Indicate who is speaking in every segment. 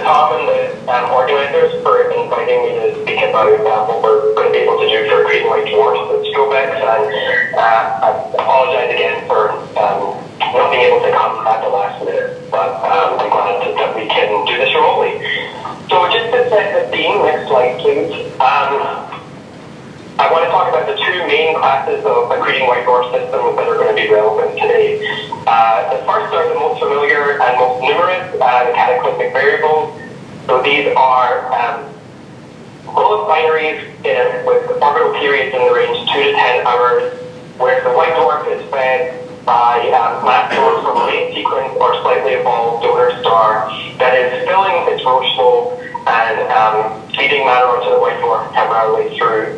Speaker 1: Tom and the organisers for inviting me to speak about what we're going to be able to do for Accreting white dwarfs with STROBE-X, and I apologize again for not being able to come at the last minute, but I'm glad that we can do this remotely. So just to set the theme, next slide please. I want to talk about the two main classes of accreting white dwarf systems that are going to be relevant today. The first are the most familiar and most numerous, the cataclysmic variables. So these are both binaries with orbital periods in the range 2 to 10 hours, where the white dwarf is fed by mass source from a late sequence or slightly evolved donor star that is filling its roche flow and feeding matter onto the white dwarf primarily through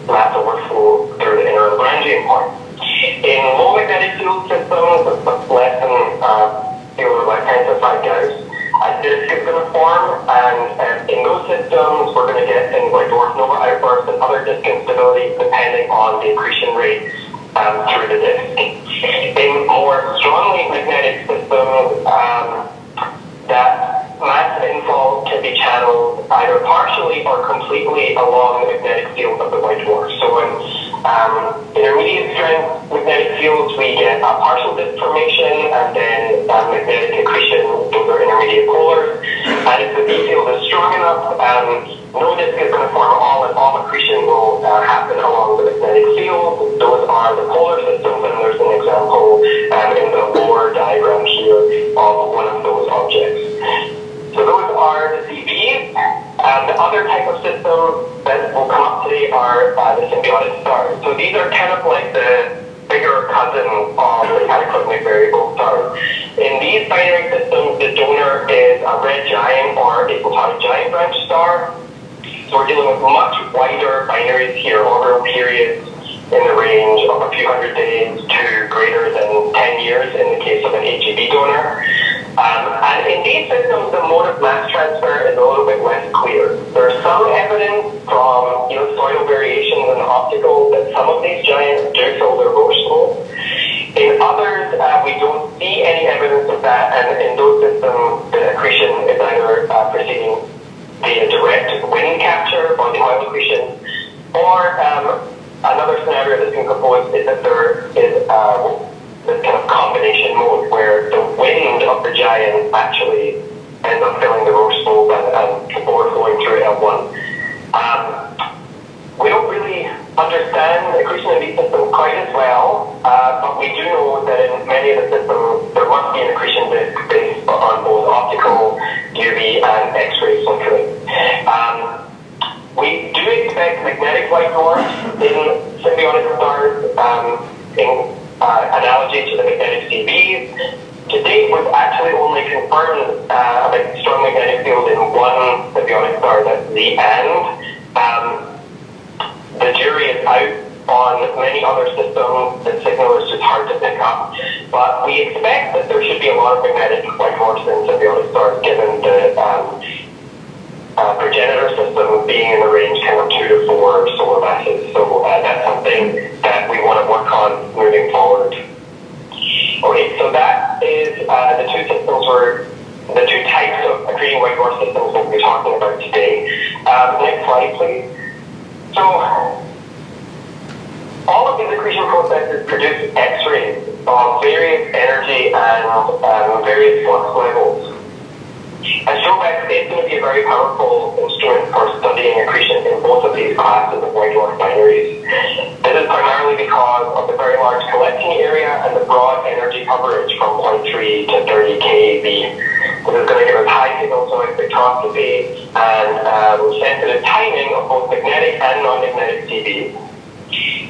Speaker 1: mass overflow through the inner Lagrangian point. In low magnetic field systems, with less than about 10 to 5 Gauss, a disk is going to form, and in those systems we're going to get things like dwarf nova outbursts and other disk instability depending on the accretion rate through the disk. In more strongly magnetic systems, that mass infall can be channeled either partially or completely along the magnetic field of the white dwarf. So in intermediate strength magnetic fields, we get a partial disk formation and then magnetic accretion. Those are intermediate polars. And if the B field is strong enough, no disk is going to form at all, and all accretion will happen along the magnetic field. Those are the polar systems, and there's an example in the lower diagram here of one of those objects. So those are the CVs. The other type of system that will come up today are the symbiotic stars. So these are kind of like the bigger cousin of the cataclysmic variable stars. In these binary systems, the donor is a red giant or a photonic giant branch star. So we're dealing with much wider binaries here, orbital periods in the range of a few hundred days to greater than 10 years in the case of an HEB donor. And in these systems, the mode of mass transfer is a little bit less clear. There's some evidence from ellipsoidal variations in the optical that some of these giants do fill their roche flow. In others, we don't see any evidence of that, and in those systems, the accretion is either proceeding via direct wind capture, bonding oil accretion, or another scenario that's been proposed is that there is this kind of combination mode where the wind of the giant actually ends up filling the roche flow and overflowing through L1. We don't really understand accretion in these systems quite as well, but we do know that in many of the systems there must be an accretion disk based on both optical, UV, and X-ray filtering. We do expect magnetic white dwarfs in symbiotic stars in analogy to the magnetic CVs. To date, we've actually only confirmed a strong magnetic field in one symbiotic star, that's the AND. The jury is out on many other systems. The signal is just hard to pick up. But we expect that there should be a lot of magnetic white dwarfs in symbiotic stars given the progenitor system being in the range kind of 2 to 4 solar masses. So that's something that we want to work on moving forward. Okay, so that is the two systems the two types of accreting white dwarf systems we'll be talking about today. Next slide, please. So all of these accretion processes produce X-rays of various energy and various flux levels. And STROBE-X is going to be a very powerful instrument for studying accretion in both of these classes of white dwarf binaries. This is primarily because of the very large collecting area and the broad energy coverage from 0.3 to 30 keV. This is going to give us high signal to noise spectroscopy and sensitive timing of both magnetic and non-magnetic CVs.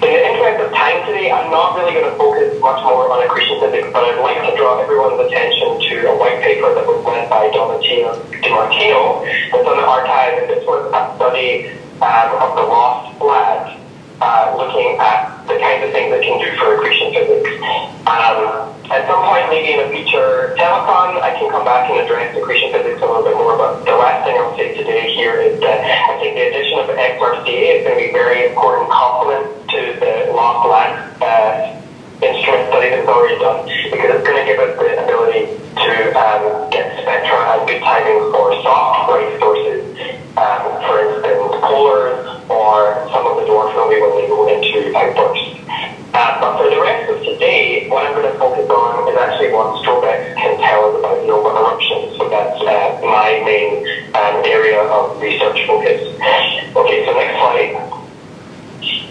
Speaker 1: In the interest of time today, I'm not really going to focus much more on accretion physics, but I'd like to draw everyone's attention to a white paper that was led by DiMartino that's on the archive, and this was a study of the lost flag, looking at the kinds of things it can do for accretion physics. At some point, maybe in a future telecon, I can come back and address accretion physics a little bit more, but the last thing I'll say today here is that I think the addition of XRCA is going to be a very important complement to the lost lag instrument study that's already done, because it's going to give us the ability to get spectra and good timing for soft outburst. But for the rest of today, what I'm going to focus on is actually what STROBE-X can tell us about nova eruptions. So that's my main area of research focus. Okay, so next slide.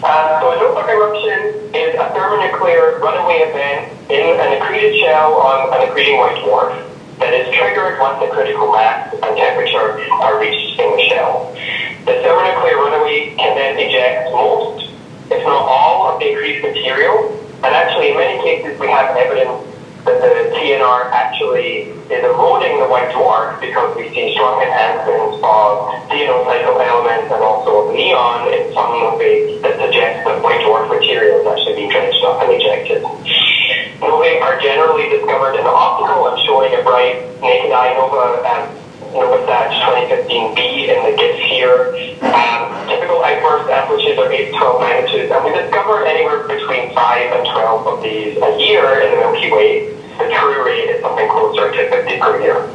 Speaker 1: So a nova eruption is a thermonuclear runaway event in an accreted shell on an accreting white dwarf that is triggered once the critical mass and temperature are reached in the shell. The thermonuclear runaway can then eject most, if not all, of the accreted material, and actually in many cases we have evidence that the TNR actually is eroding the white dwarf because we see strong enhancements of DNA cycle elements and also of neon in some novae that suggests that white dwarf material is actually being drenched up and ejected. Novae are generally discovered in the optical. I'm showing a bright naked eye nova, Novasatch 2015b in the GIF here. Typical outburst amplitudes are 8 to 12 magnitudes, and we discover anywhere between 5 and 12 of these a year in the Milky Way. The true rate is something closer to 50 per year.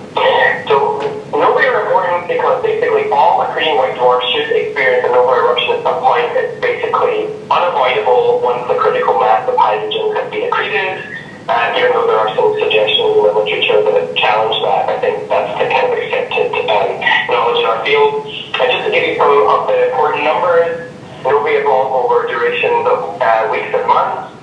Speaker 1: So novae are important because basically all accreting white dwarfs should experience a nova eruption at some point. It's basically unavoidable once the critical mass of hydrogen has been accreted. Even though there are some suggestions in the literature that challenge that, I think that's the kind of accepted knowledge in our field. And just to give you some of the important numbers, novae evolve over durations of weeks and months.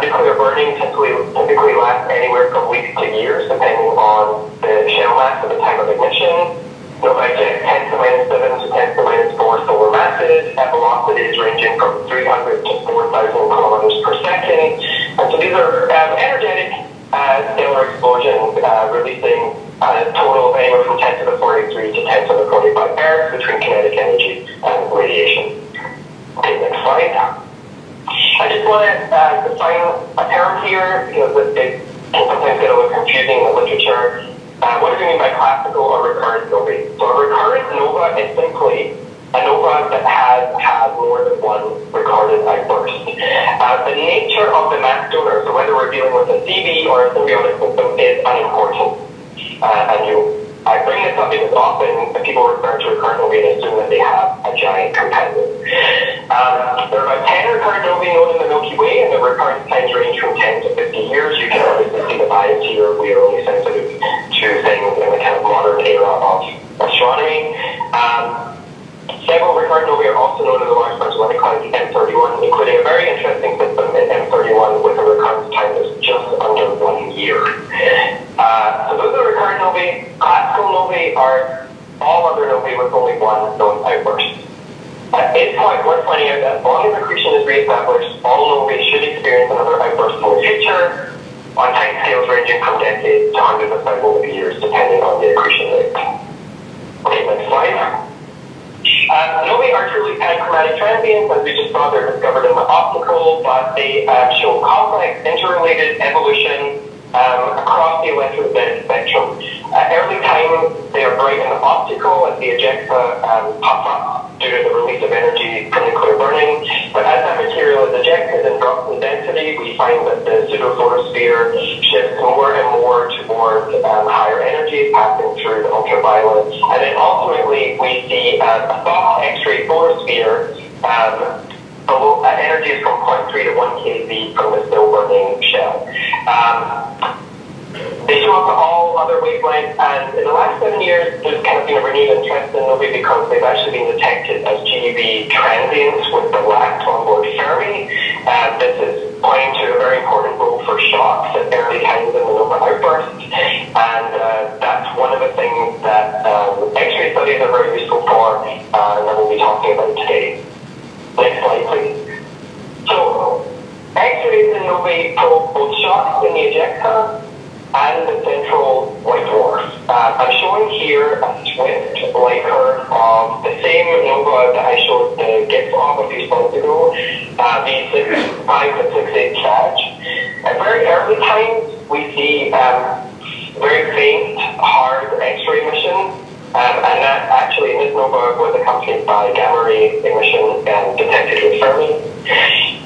Speaker 1: Nuclear burning typically lasts anywhere from weeks to years, depending on the shell mass at the time of ignition. Nova eject 10 to minus 7 to 10 to minus 4 solar masses at velocities ranging from 300 to 4,000 kilometers per second. And so these are energetic stellar explosions releasing a total of anywhere from 10 to the 43 to 10 to the 45 ergs between kinetic energy and radiation. Okay, next slide. I just want to define a term here because it can sometimes get a little confusing in the literature. What do we mean by classical or recurrent novae? So a recurrent nova is simply a nova that has had more than one recorded outburst. The nature of the mass donor, so whether we're dealing with a CV or a symbiotic system, is unimportant. I bring this up because often people refer to recurrent novae and assume that they have a giant companion. There are about 10 recurrent novae known in the Milky Way, and the recurrence times range from 10 to 50 years. You can obviously see the bias here. We are only sensitive to things in the kind of modern era of astronomy. Several recurrent novae are also known in the Large Magellanic Cloud M31, including a very interesting system in M31 with a recurrence time that's just under 1 year. So those are recurrent novae. Classical novae are all other novae with only one known outburst. It's worth pointing out that as long as accretion is re-established, all novae should experience another outburst in the future on time scales ranging from decades to hundreds of thousands of years, depending on the accretion rate. Okay, next slide. Novae are truly panchromatic transients. As we just saw, they're discovered in the optical, but they show complex, interrelated evolution across the electromagnetic spectrum. Early time, they are bright in the optical as the ejecta pop up due to the release of energy from nuclear burning. But as that material is ejected and drops in density, we find that the pseudo-photosphere shifts more and more towards higher energy, passing through the ultraviolet. And then ultimately, we see a soft X-ray photosphere below energy is from 0.3 to 1 kV from the still burning shell. They show up at all other wavelengths, and in the last 7 years, there's kind of been a renewed interest in novae because they've actually been detected as GeV transients with the last onboard Fermi. This is pointing to a very important role for shocks at early times in the nova outburst, and that's one of the things that X-ray studies are very useful for, and that we'll be talking about today. Next slide, please. So, X-rays in novae provoke both shocks in the ejecta and the central white dwarf. I'm showing here a swift light curve of the same nova that I showed the GIF of a few slides ago, V6, 5 to 6, 8 Sag. At very early times, we see very faint, hard X-ray emission, and that actually in this nova was accompanied by gamma ray emission detected with Fermi.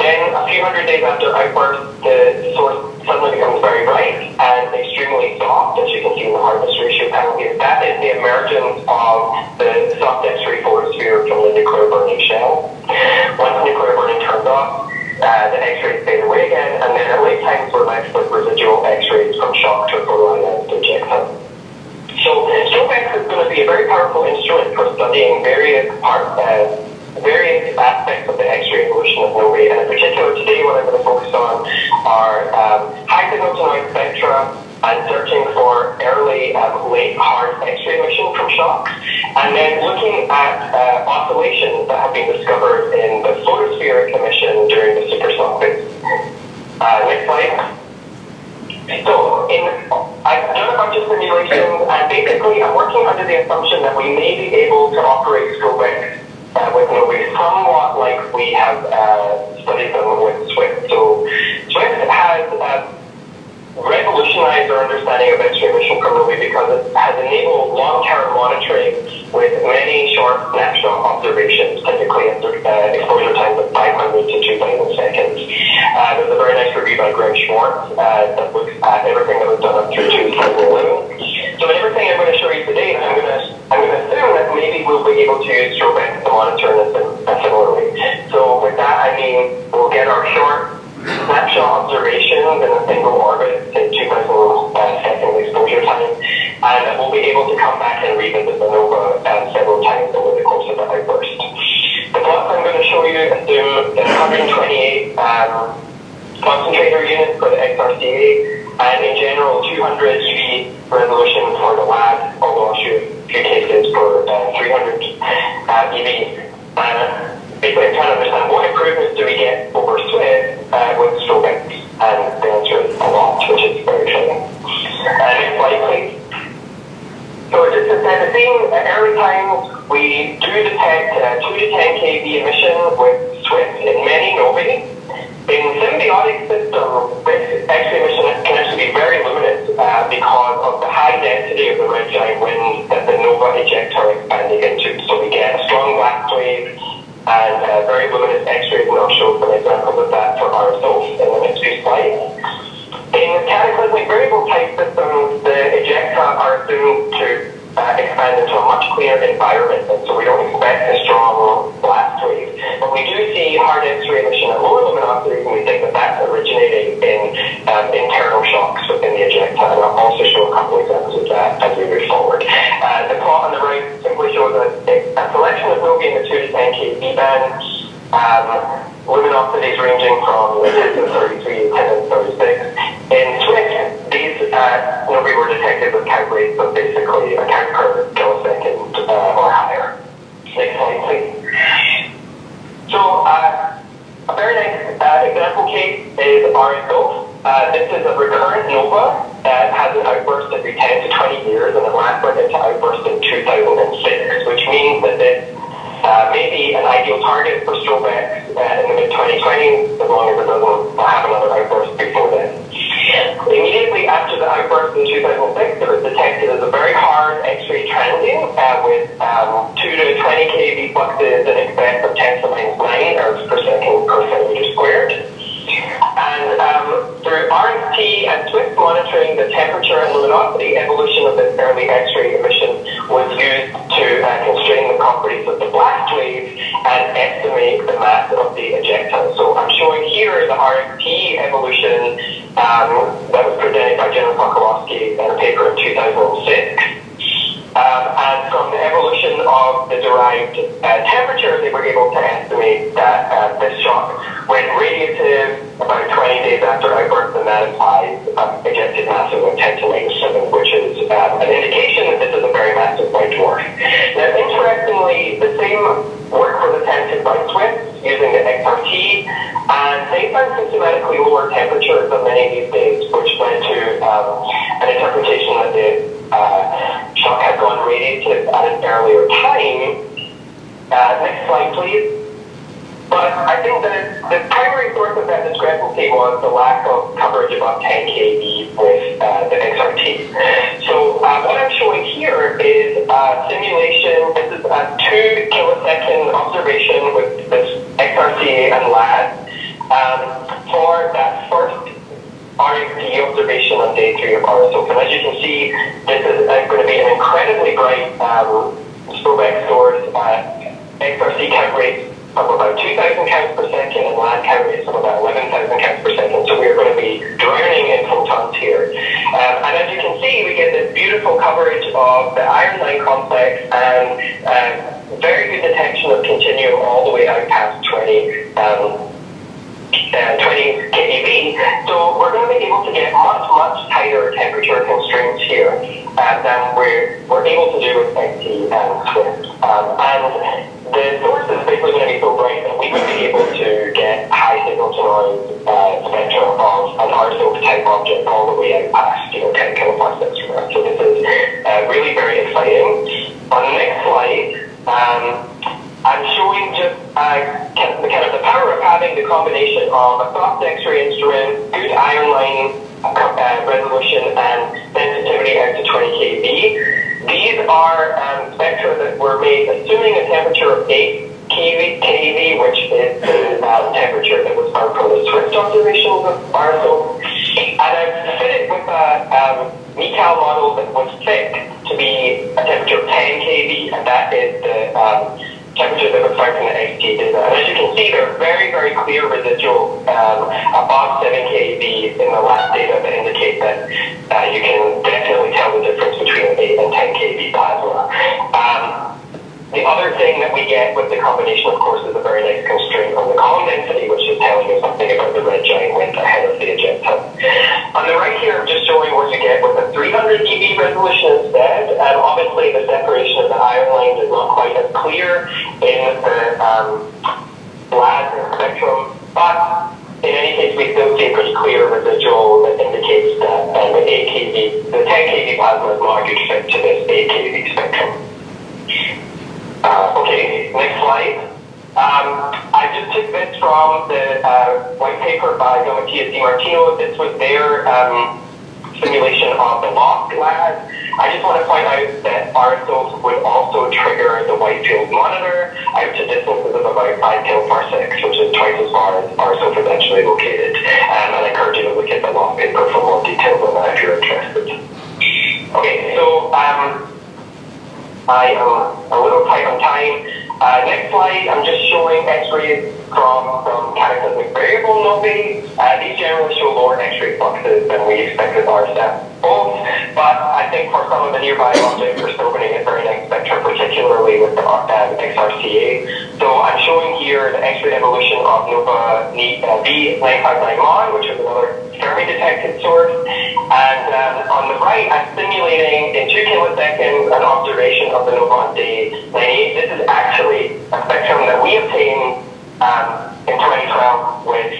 Speaker 1: Then, a few hundred days after outburst, the source suddenly becomes very bright and extremely soft, as you can see in the hardness ratio panel here. That is the emergence of the soft X-ray photosphere from the nuclear burning shell. Once nuclear burning turns off, the X-rays fade away again, and then at late times we're left with residual X-rays from shocked or polarized ejecta. So STROBE-X is going to be a very powerful instrument for studying various aspects of the X-ray evolution of novae, and in particular today what I'm going to focus on are high signal to noise spectra and searching for early late hard X-ray emission from shocks, and then looking at oscillations that have been discovered in the photospheric emission during the supersonic phase. Next slide. So I've done a bunch of simulations, and basically I'm working under the assumption that we may be able to operate STROBE-X with novae somewhat like we have studied them with SWIFT. So SWIFT has revolutionized our understanding of X-ray emission from novae because it has enabled long-term monitoring with many short snapshot observations, typically at exposure times of 500 to 2,000 seconds. There's a very nice review by Greg Schwartz that looks at everything that was done up through 2011. So in everything I'm going to show you today, I'm going to assume that maybe we'll be able to use STROBE-X to monitor in a similar way. So with that, I mean we'll get our short snapshot observations in a single orbit in 2,000 second exposure time, and we'll be able to come back and revisit the nova several times over the course of the outburst. The plots I'm going to show you assume 128 concentrator units for the XRCA, and in general 200 EV resolution for the lab, although I'll show you a few cases for 300 EV. Basically, I'm trying to understand what improvements do we get over SWIFT with STROBE-X, and the answer is a lot, which is very exciting. Next slide, please. So just to set the scene, at early times we do detect 2 to 10 kV emission with SWIFT in many novae. In symbiotic systems, this X-ray emission can actually be very luminous because of the high density of the red giant wind that the nova ejecta are expanding into. So we get a strong blast wave and very luminous X-rays, and I'll show some examples of that for ourselves in the next few slides. In cataclysmic variable type systems, the ejecta are assumed to expand into a much cleaner environment, and so we don't expect a strong blast wave. But we do see hard X-ray emission at lower luminosities, and we think that that's originating in internal shocks within the ejecta, and I'll also show a couple examples of that as we move forward. The plot on the right simply shows a selection of novae in the 2 to 10 kV band, luminosities ranging from 10 to 33 to 10 to 36. In SWIFT, these novae were detected with count rates of basically a count per kilosecond or higher. Next slide, please. So, a very nice example case is RSO. This is a recurrent nova that has an outburst every 10 to 20 years, and it last went into outburst in 2006, which means that this may be an ideal target for STROBE-X in the mid-2020s, as long as it doesn't have another outburst before then. Immediately after the outburst in 2006, it was detected as a very hard X-ray transient with 2 to 20 kV fluxes in excess of 10 to the minus 9 ergs per second per centimeter squared. And through RFT and SWIFT monitoring, the temperature and luminosity evolution of this early X-ray emission was used to constrain the properties of the blast wave and estimate the mass of the ejecta. So I'm showing here the RFT evolution that was presented by Jennifer Sokolowski in a paper in 2006. And from the evolution of the derived temperature, they were able to estimate that this shock went radiative about 20 days after outburst, and that implies ejected mass of 10 to the minus 7, which is an indication that this is a very massive white dwarf. Now, interestingly, the same work was attempted by SWIFT using the XRT, and they found systematically lower temperatures than many of these days, which led to an interpretation that the shock had gone radiative at an earlier time. Next slide, please. But I think that the primary source of that discrepancy was the lack of coverage above 10 kV with the XRT. So what I'm showing here is a simulation. This is a 2 kilosecond observation with this XRCA and LAD for that first RFT observation on day 3 of RSO. And as you can see, this is going to be an incredibly bright STROBE-X source. XRC count rates of about 2,000 counts per second and LAD count rates of about 11,000 beautiful coverage of the iron line complex and very good detection of continuum all the way out past 20 keV. So we're going to be able to get much tighter temperature constraints here than we're able to do with XT and SWIFT. And the source is basically going to be so bright that we would be able to get high signal to noise spectra of an RSO type object all the way out past 10 kiloparsecs from Earth. So this is really very exciting. On the next slide, I'm showing just the power of having the combination of a soft X-ray instrument, good iron line resolution, and sensitivity out to 20 keV. These are spectra that were made assuming a temperature of 8 keV, which is the temperature that was found from the SWIFT observations of RSO. And I've fit it with a MECAL model that was fit to be a temperature of 10 keV, and that is the temperature that was found from the XT data. And as you can see, there are very clear residuals above 7 keV in the last data that indicate that you can definitely tell the difference between 8 and 10 keV plasma. The other thing that we get with the combination, of course, is a very nice constraint on the column density, which is telling you something about the red giant wind ahead of the ejecta. On the right here, I'm just showing what you get with a 300 dB resolution instead. Obviously, the separation of the iron lines is not quite as clear in the LAD spectrum, but in any case, we still see a pretty clear residual that indicates that the 8 kV, the 10 kV plasma is not a good fit to this 8 kV spectrum. Okay, next slide. I just took this from the white paper by Matias DiMartino. This was their simulation of the lost LAD. I just want to point out that RSOs would also trigger the white field monitor out to distances of about 5 kiloparsecs, which is twice as far as RSO is actually located. And I encourage you to look at the long paper for more details on that if you're interested. Okay, so I am a little tight on time. Next slide, I'm just showing X-rays from cataclysmic variable novae. These generally show lower X-ray fluxes than we expect with RSF both, but I think for some of the nearby objects, we're still going to get very nice spectra, particularly with the XRCA. So I'm showing here the X-ray evolution of nova B959 which is another Fermi-detected source. And on the right, I'm simulating in 2 kiloseconds an observation of the nova on day 98. This is actually a spectrum that we obtained in 2012 with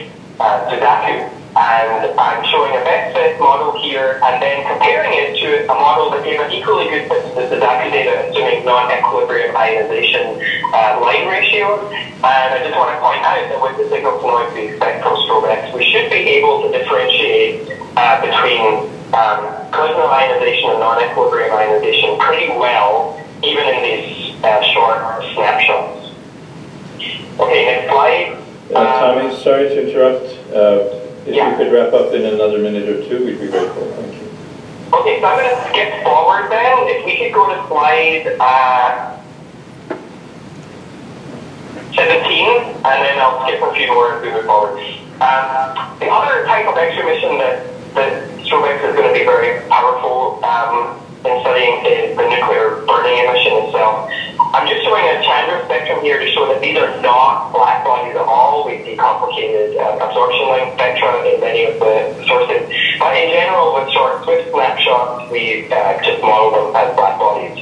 Speaker 1: Suzaku. And I'm showing a best fit model here and then comparing it to a model that gave an equally good fit to the Suzaku data, assuming non-equilibrium ionization line ratios. And I just want to point out that with the signal to noise we expect from STROBE-X, we should be able to differentiate between collisional ionization and non-equilibrium ionization pretty well, even in these short snapshots. Okay, next slide.
Speaker 2: Tommy, sorry to interrupt. If you could wrap up in another minute or two, we'd be grateful. Thank you.
Speaker 1: Okay, so I'm going to skip forward then. If we could go to slide 17, and then I'll skip a few more as we move forward. The other type of X-ray mission that STROBE-X is going to be very powerful in studying is the nuclear burning emission itself. I'm just showing a Chandra spectrum here to show that these are not black bodies at all. We see complicated absorption line spectra in many of the sources. But in general, with short SWIFT snapshots, we just model them as black bodies.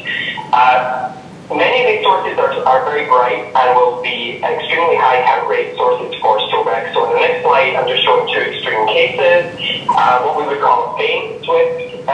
Speaker 1: Many of these sources are very bright and will be extremely high count rate sources for STROBE-X. So on the next slide, I'm just showing two extreme cases. What we would call a faint SWIFT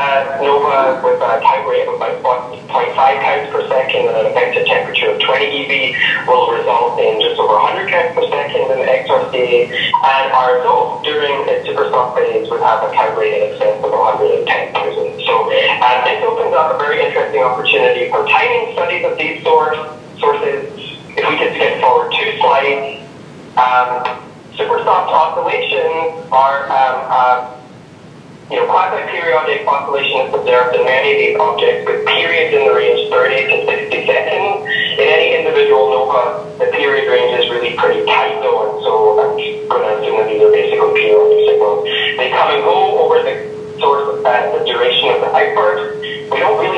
Speaker 1: nova with a count rate of about 0.5 counts per second and an effective temperature of 20 eV will result in just over 100 counts per second in the XRCA. And RSO during its supersoft phase would have a count rate in excess of 110,000. So this opens up a very interesting opportunity for timing studies of these sources. If we could skip forward 2 slides, supersoft oscillations are quasi-periodic oscillation is observed in many of these objects with periods in the range 30 to 60 seconds. In any individual nova, the period range is really pretty tight though, and so I'm going to assume that these are basically periodic signals. They come and go over the source the duration of the outburst. We don't really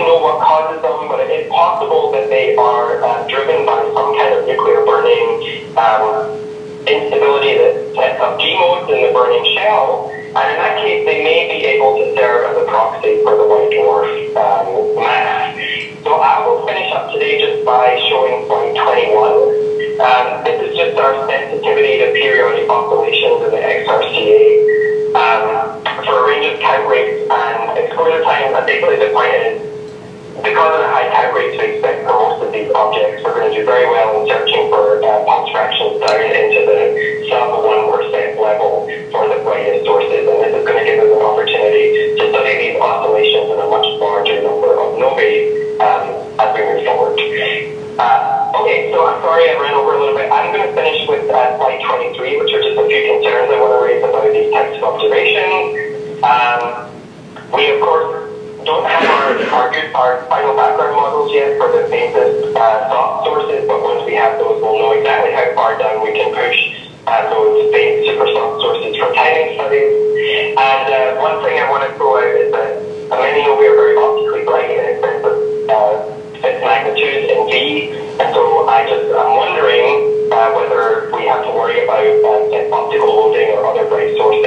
Speaker 1: enclosed in the burning shell, and in that case they may be able to serve as a proxy for the white dwarf mass. So I will finish up today just by showing slide 21. This is just our sensitivity to periodic oscillations in the XRCA for a range of count rates and exposure times. And basically the point is, because of the high count rates we expect for most of these objects, we're going to do very well in searching for pulse fractions down into the sub 1% level for the brightest sources, and this is going to give us an opportunity to study these oscillations in a much larger number of novae as we move forward. Okay, so I'm sorry I ran over a little bit. I'm going to finish with slide 23, which are just a few concerns I want to raise about these types of observations. We, of course, don't have our final background models yet for the faintest soft sources, but once we have those, we'll know exactly how far down we can push those faint super soft sources for timing studies. And one thing I want to throw out is that many of we are very optically bright in excess of fifth magnitude in V, and so I'm wondering whether we have to worry about optical loading or other bright sources